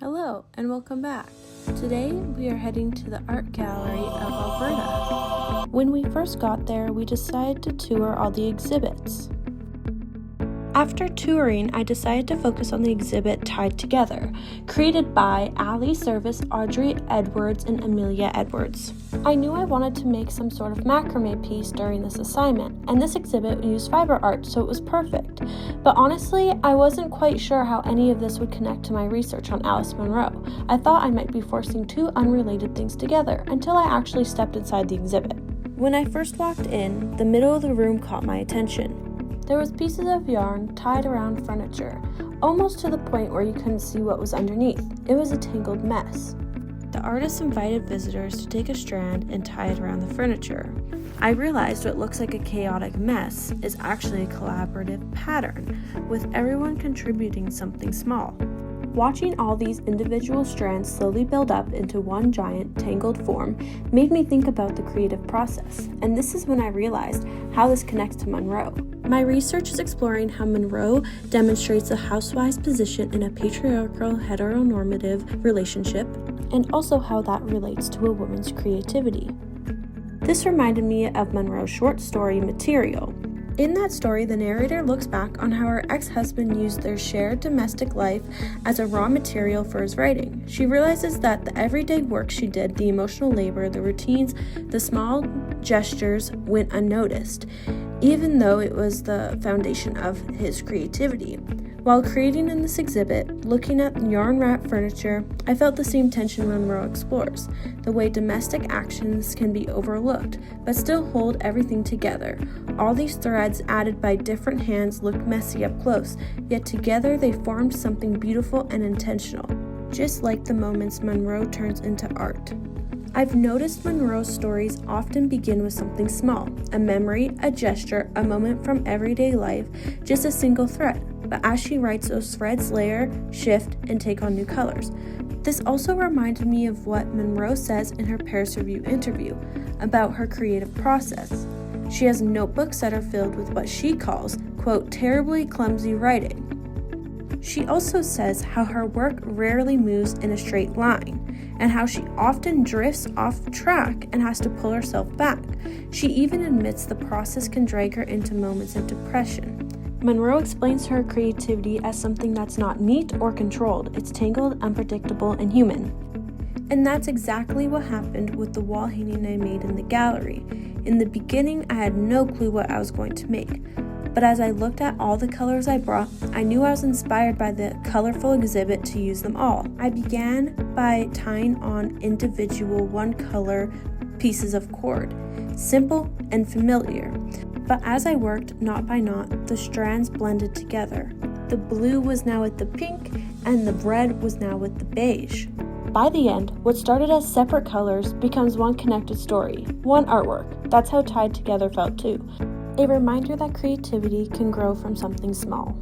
Hello and welcome back. Today we are heading to the Art Gallery of Alberta. When we first got there, we decided to tour all the exhibits. After touring, I decided to focus on the exhibit Tied Together, created by Ali Service, Audrey Edwards, and Amelia Edwards. I knew I wanted to make some sort of macrame piece during this assignment, and this exhibit used fiber art, so it was perfect. But honestly, I wasn't quite sure how any of this would connect to my research on Alice Munro. I thought I might be forcing two unrelated things together until I actually stepped inside the exhibit. When I first walked in, the middle of the room caught my attention. There was pieces of yarn tied around furniture, almost to the point where you couldn't see what was underneath. It was a tangled mess. The artist invited visitors to take a strand and tie it around the furniture. I realized what looks like a chaotic mess is actually a collaborative pattern, with everyone contributing something small. Watching all these individual strands slowly build up into one giant, tangled form made me think about the creative process, and this is when I realized how this connects to Munro. My research is exploring how Munro demonstrates a housewife's position in a patriarchal heteronormative relationship, and also how that relates to a woman's creativity. This reminded me of Munro's short story Material. In that story, the narrator looks back on how her ex-husband used their shared domestic life as a raw material for his writing. She realizes that the everyday work she did, the emotional labor, the routines, the small gestures went unnoticed, even though it was the foundation of his creativity. While creating in this exhibit, looking at yarn-wrapped furniture, I felt the same tension Munro explores, the way domestic actions can be overlooked, but still hold everything together. All these threads added by different hands looked messy up close, yet together they formed something beautiful and intentional, just like the moments Munro turns into art. I've noticed Munro's stories often begin with something small, a memory, a gesture, a moment from everyday life, just a single thread. But as she writes, those threads layer, shift, and take on new colors. This also reminded me of what Munro says in her Paris Review interview about her creative process. She has notebooks that are filled with what she calls, quote, terribly clumsy writing. She also says how her work rarely moves in a straight line, and how she often drifts off track and has to pull herself back. She even admits the process can drag her into moments of depression. Munro explains her creativity as something that's not neat or controlled. It's tangled, unpredictable, and human. And that's exactly what happened with the wall hanging I made in the gallery. In the beginning, I had no clue what I was going to make. But as I looked at all the colors I brought, I knew I was inspired by the colorful exhibit to use them all. I began by tying on individual one-color pieces of cord, simple and familiar. But as I worked knot by knot, the strands blended together. The blue was now with the pink, and the red was now with the beige. By the end, what started as separate colors becomes one connected story, one artwork. That's how Tied Together felt too. A reminder that creativity can grow from something small.